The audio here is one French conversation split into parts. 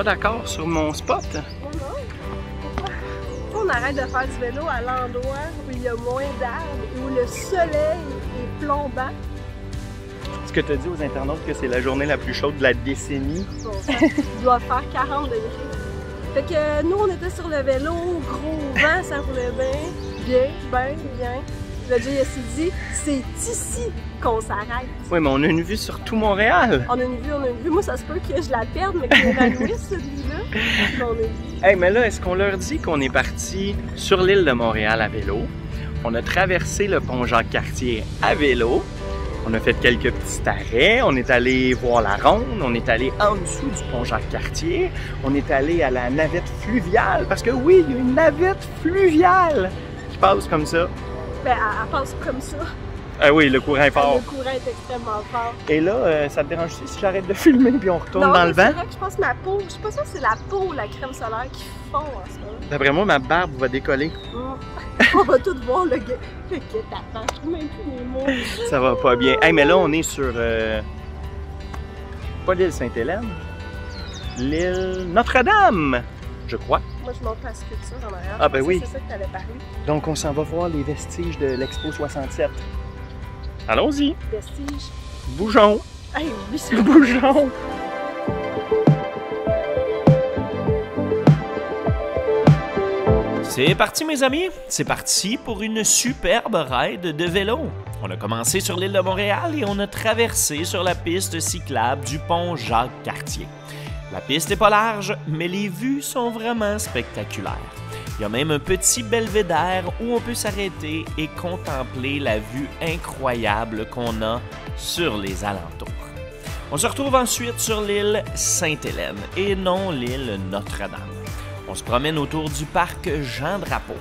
d'accord sur mon spot? Oh non. Pourquoi on arrête de faire du vélo à l'endroit où il y a moins d'arbres et où le soleil est plombant? Est-ce que tu as dit aux internautes que c'est la journée la plus chaude de la décennie? Bon, il doit faire 40 degrés. Fait que nous, on était sur le vélo, gros vent, ça roulait bien. Le JSC dit, c'est ici qu'on s'arrête. Oui, mais on a une vue sur tout Montréal. On a une vue. Moi, ça se peut que je la perde, mais que je m'évanouisse, cette vue-là. Hey, mais là, est-ce qu'on leur dit qu'on est parti sur l'île de Montréal à vélo? On a traversé le pont Jacques-Cartier à vélo. On a fait quelques petits arrêts. On est allé voir la ronde. On est allé en dessous du pont Jacques-Cartier. On est allé à la navette fluviale. Parce que oui, il y a une navette fluviale qui passe comme ça. Ben, elle passe comme ça. Ah oui, le courant est fort. Le courant est extrêmement fort. Et là, ça te dérange si j'arrête de filmer puis on retourne dans le vent? C'est vrai que je pense que ma peau, je sais pas si c'est la peau ou la crème solaire qui fond en ce moment. D'après moi, ma barbe va décoller. On va tout voir le guet-apens. Je même plus mes mots. Ça va pas bien. Hey, mais là, on est sur... pas l'île Sainte-Hélène. L'île Notre-Dame, je crois. Moi, je montre la sculpture en arrière. Ah ben oui. C'est ça que tu avais parlé. Donc, on s'en va voir les vestiges de l'Expo 67. Allons-y. Vestiges. Bougeons. Hey, oui, c'est Bougeons. C'est parti mes amis, c'est parti pour une superbe ride de vélo. On a commencé sur l'île de Montréal et on a traversé sur la piste cyclable du pont Jacques-Cartier. La piste n'est pas large, mais les vues sont vraiment spectaculaires. Il y a même un petit belvédère où on peut s'arrêter et contempler la vue incroyable qu'on a sur les alentours. On se retrouve ensuite sur l'île Sainte-Hélène et non l'île Notre-Dame. On se promène autour du parc Jean-Drapeau.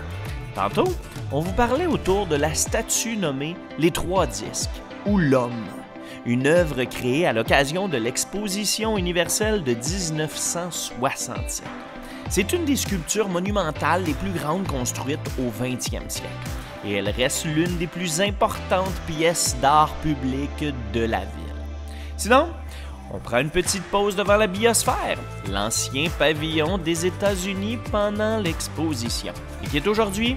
Tantôt, on vous parlait autour de la statue nommée Les Trois Disques, ou L'Homme, une œuvre créée à l'occasion de l'Exposition universelle de 1967. C'est une des sculptures monumentales les plus grandes construites au 20e siècle, et elle reste l'une des plus importantes pièces d'art public de la ville. Sinon, on prend une petite pause devant la biosphère, l'ancien pavillon des États-Unis pendant l'exposition, et qui est aujourd'hui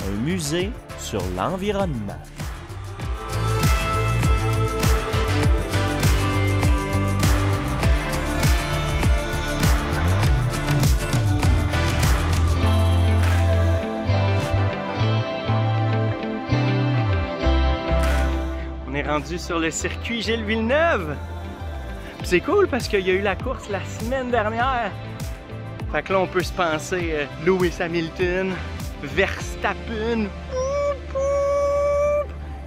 un musée sur l'environnement. On est rendu sur le circuit Gilles Villeneuve. C'est cool parce qu'il y a eu la course la semaine dernière. Fait que là, on peut se penser Lewis Hamilton, Verstappen.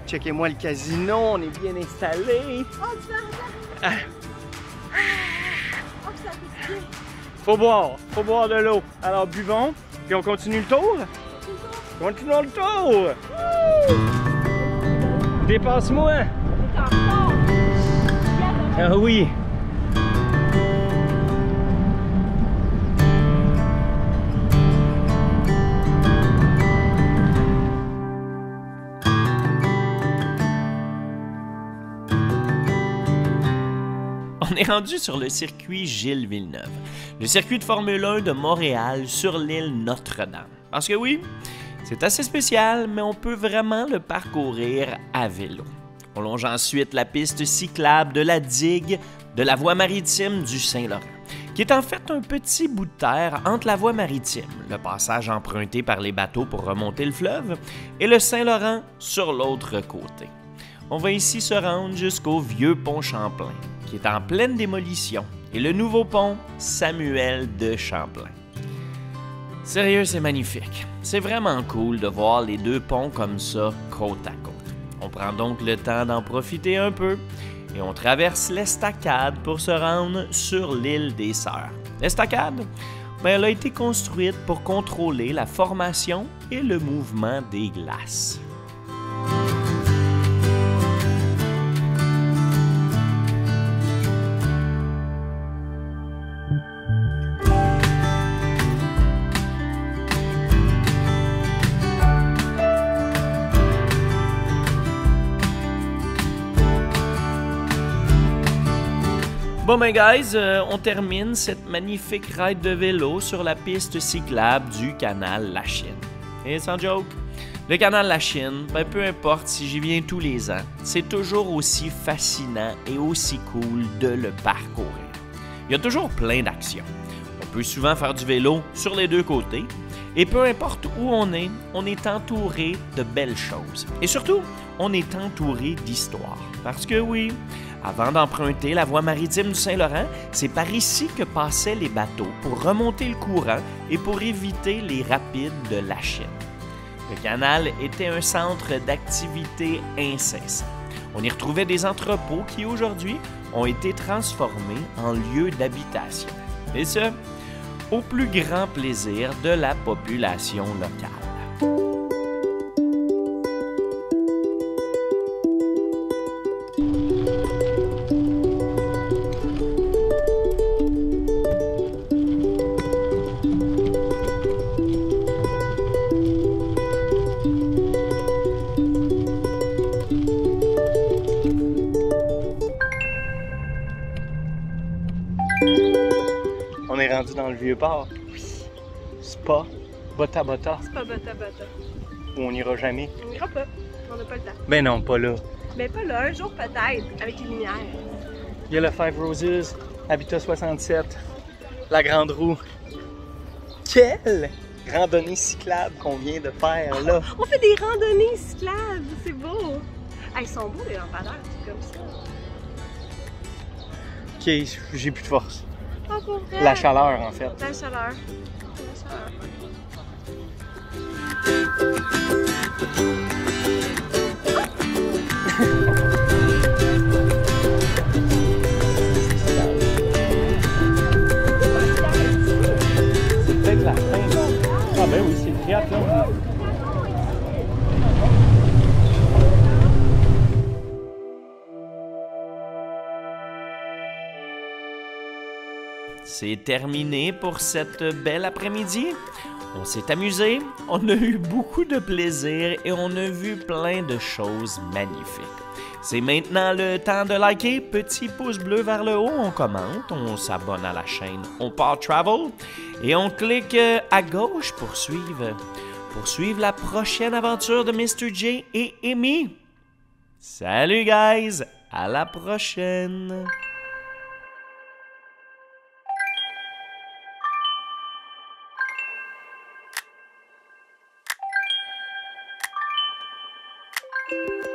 Checkez-moi le casino, on est bien installé. Oh, du verre! Oh, ça fait bien! Faut boire de l'eau. Alors buvons, puis on continue le tour. Continuons le tour. Dépasse-moi. Ah oui. On est rendu sur le circuit Gilles Villeneuve, le circuit de Formule 1 de Montréal sur l'île Notre-Dame. Parce que oui, c'est assez spécial, mais on peut vraiment le parcourir à vélo. On longe ensuite la piste cyclable de la digue de la voie maritime du Saint-Laurent, qui est en fait un petit bout de terre entre la voie maritime, le passage emprunté par les bateaux pour remonter le fleuve, et le Saint-Laurent sur l'autre côté. On va ici se rendre jusqu'au vieux pont Champlain, qui est en pleine démolition, et le nouveau pont Samuel de Champlain. Sérieux, c'est magnifique. C'est vraiment cool de voir les deux ponts comme ça, côte à côte. On prend donc le temps d'en profiter un peu, et on traverse l'estacade pour se rendre sur l'île des Sœurs. L'estacade, elle a été construite pour contrôler la formation et le mouvement des glaces. Bon ben guys, on termine cette magnifique ride de vélo sur la piste cyclable du canal Lachine. Et sans joke, le canal Lachine, ben peu importe si j'y viens tous les ans, c'est toujours aussi fascinant et aussi cool de le parcourir. Il y a toujours plein d'actions. On peut souvent faire du vélo sur les deux côtés, et peu importe où on est entouré de belles choses. Et surtout, on est entouré d'histoires. Parce que oui, avant d'emprunter la voie maritime du Saint-Laurent, c'est par ici que passaient les bateaux pour remonter le courant et pour éviter les rapides de Lachine. Le canal était un centre d'activité incessant. On y retrouvait des entrepôts qui aujourd'hui ont été transformés en lieux d'habitation. Et ce, au plus grand plaisir de la population locale. On est rendu dans le Vieux-Port. Spa, Bota Bota, C'est pas bata bata. où on n'ira jamais. On n'ira pas. On n'a pas le temps. Ben non, pas là. Mais pas là, un jour peut-être, avec les lumières. Il y a le Five Roses, Habitat 67, la Grande Roue. Quelle randonnée cyclable qu'on vient de faire là! On fait des randonnées cyclables, c'est beau! Ils sont beaux les lampadaires, c'est comme ça. Ok, j'ai plus de force. Oh, pour vrai? La chaleur en fait. La chaleur. La chaleur. C'est peut-être la fin. Ah ben oui, c'est le triathlon. C'est terminé pour cette belle après-midi. On s'est amusé, on a eu beaucoup de plaisir et on a vu plein de choses magnifiques. C'est maintenant le temps de liker, petit pouce bleu vers le haut, on commente, on s'abonne à la chaîne On part travel et on clique à gauche pour suivre la prochaine aventure de Mr. J et Amy. Salut guys, à la prochaine! Thank you.